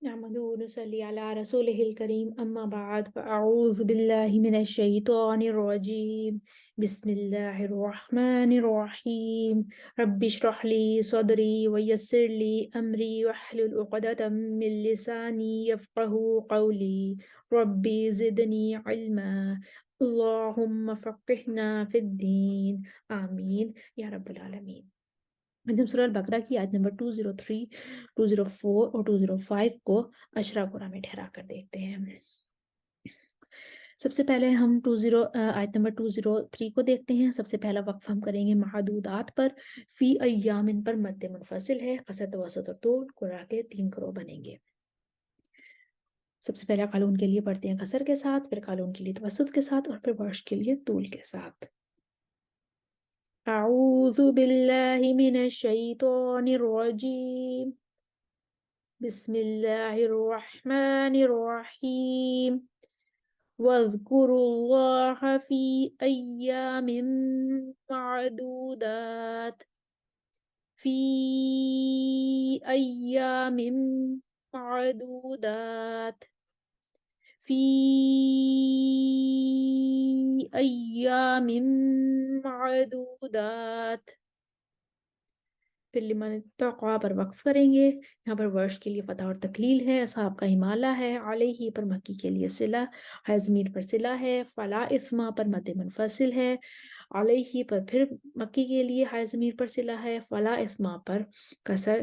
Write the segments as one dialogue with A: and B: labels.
A: نحمده ونصلي على رسوله الكريم أما بعد فأعوذ بالله من الشيطان الرجيم بسم الله الرحمن الرحيم رب اشرح لي صدري ويسر لي أمري واحلل عقدة من لساني يفقه قولي ربي زدني علما اللهم فقهنا في الدين آمين يا رب العالمين۔ ہم سورہ البقرہ کی آیت نمبر 203، 204 اور 205 کو اشرا قرآ میں ٹھہرا کر دیکھتے ہیں۔ سب سے پہلے ہم آیت نمبر 203 کو دیکھتے ہیں۔ سب سے پہلا وقف ہم کریں گے محدودات پر۔ فی ایام پر مد منفصل ہے، قصر توسط اور طول قرآ کے 3 گروہ بنیں گے۔ سب سے پہلا قالون کے لیے پڑھتے ہیں قصر کے ساتھ، پھر قالون کے لیے توسط کے ساتھ، اور پھر ورش کے لیے طول کے ساتھ۔ اعوذ باللہ من الشیطان الرجیم بسم اللہ الرحمن الرحیم واذکروا اللہ فی ایام معدودات فی ایام معدودات فی ایام معدودات۔ پھر لمن اتقوا پر وقف کریں گے۔ یہاں پر ورش کے لیے فتح اور تکلیل ہے، اصحاب کا امالہ ہے، علیہ پر مکی کے لیے صلہ ہے، ضمیر پر صلہ ہے، فلا اثما پر مد منفصل ہے، علیہ پر پھر مکی کے لیے ہے، ضمیر پر صلہ ہے، فلا اثما پر کسر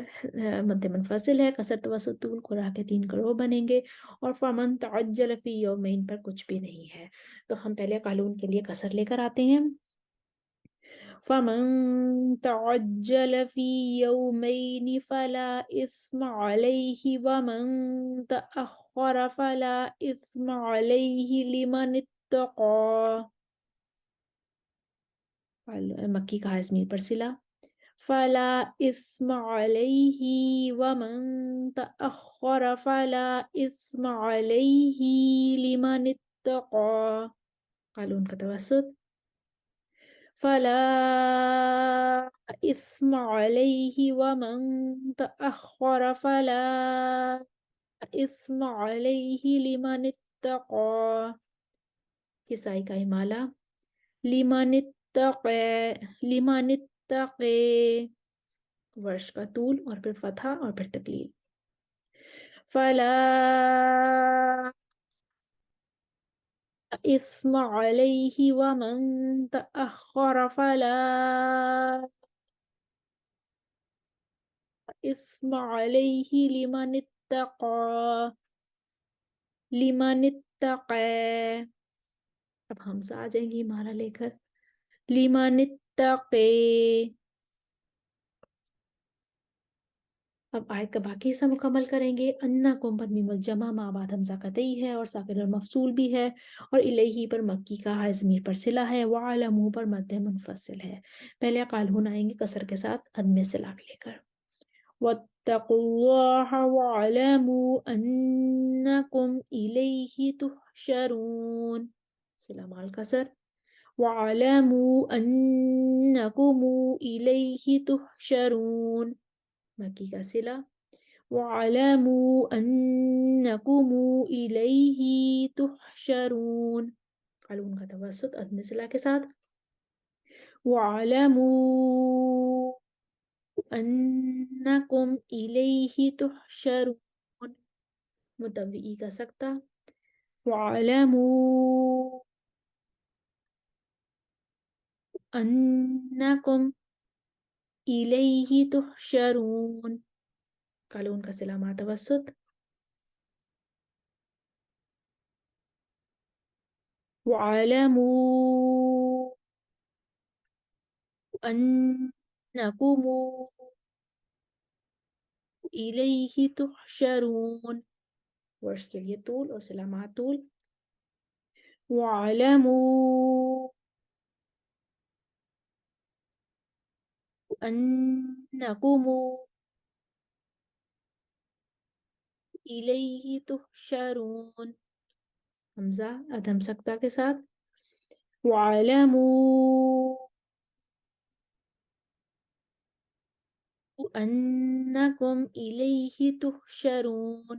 A: مد منفصل ہے، کسر توسط طول قرآ کے 3 گروہ بنیں گے، اور فمن تعجل فی یومین پر کچھ بھی نہیں ہے۔ تو ہم پہلے قالون کے لیے کسر لے کر آتے ہیں۔ فمن تعجل في يومين فلا إثم عليه ومن تأخر فلا إثم عليه لمن اتقى۔ مکی کا ضمیر پر صلہ، فلا إثم عليه ومن تأخر فلا إثم عليه لمن اتقى۔ قالون کا توسط، فلا إثم عليه ومن تأخر فلا إثم عليه لمن اتقى۔ کسائی کا امالہ، لمن اتقى لمن اتقى، ورش کا طول اور پھر فتحہ اور پھر تکلیل، فلا إثم عليه ومن تأخر فلا إثم عليه لمن اتقى لمن اتقى۔ اب حمزہ آ جائیں گی مانا لے کر، لمن اتقى۔ اب آیت کا باقی حصہ مکمل کریں گے۔ انکم پر میم الجمع ما بعد حمزہ قطعی ہے اور ساکن المفصول بھی ہے، اور الیہ پر مکی کا ہے، ضمیر پر صلہ ہے، وعلموا پر مد منفصل ہے۔ پہلے قالون آئیں گے کسر کے ساتھ عدم صلہ لے کر۔ واتقوا اللہ وعلموا انکم الیہ تحشرون، صلہ مال کسر، وعلموا انکم الیہ تحشرون، مکی کا صلہ، وَاعْلَمُوا أَنَّكُمْ إِلَيْهِ تُحْشَرُونَ، قالون کا توسط عدم صلہ کے ساتھ، وَاعْلَمُوا أَنَّكُمْ إِلَيْهِ تُحْشَرُونَ، متوئی کا سکتہ، وَاعْلَمُوا أَنَّكُمْ إِلَيْهِ تُحْشَرُونَ، قالون کا صلہ مع توسط، وَاعْلَمُوا أَنَّكُمْ إِلَيْهِ تُحْشَرُونَ، ورش کے لیے طول اور صلہ مع طول، وَاعْلَمُوا أَنَّكُمْ إِلَيْهِ تُحْشَرُونَ، حمزہ ادھم سکتہ کے ساتھ، وَاعْلَمُوا أَنَّكُمْ إِلَيْهِ تُحْشَرُونَ،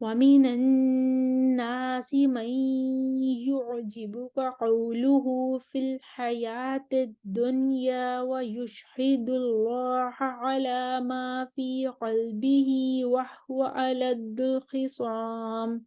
A: ومن الناس من يعجبك قوله في الحياة الدنيا ويشهد الله على ما في قلبه وهو ألد الخصام.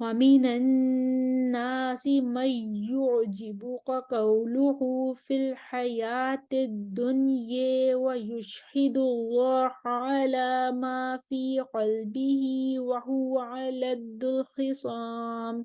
A: ومن الناس من يعجبك قوله في الحياة الدنيا ويشهد الله على ما في قلبه وهو على الخصام।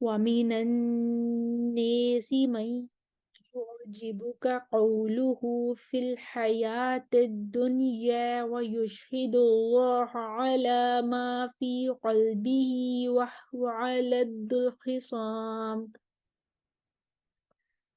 A: ومن الناس من يعجبك قوله في الحياة الدنيا ويشهد الله على ما في قلبه وهو على الخصام।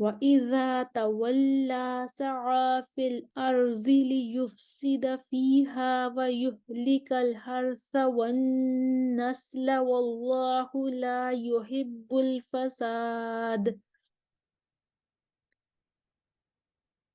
A: وإذا تولى سعى في الأرض ليفسد فيها ويهلك الحرث والنسل والله لا يحب الفساد।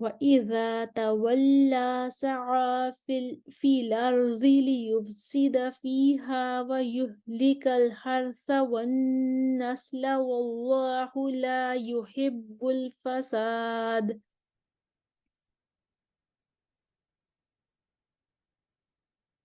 A: وإذا تولى سعى في الأرض ليفسد فيها ويهلك الحرث والنسل والله لا يحب الفساد।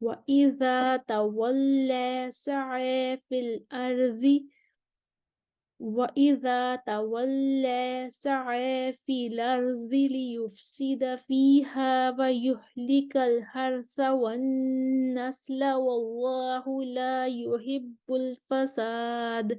A: وإذا تولى سعى في الأرض وإذا تولى سعى في الأرض ليفسد فيها ويهلك الحرث والنسل والله لا يحب الفساد।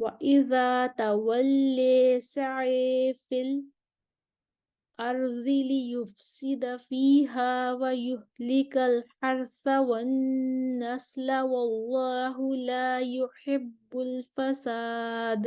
A: وإذا تولى سعى في الأرض ليفسد فيها ويهلك الحرث والنسل والله لا يحب الفساد।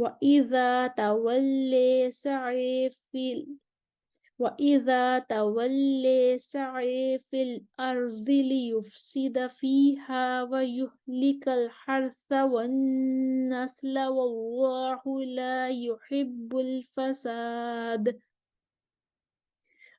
A: وَإِذَا تَوَلَّى سعي في الأرض ليفسد فيها ويهلك الحرث والنسل والله لا يحب الفساد.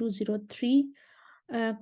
A: 203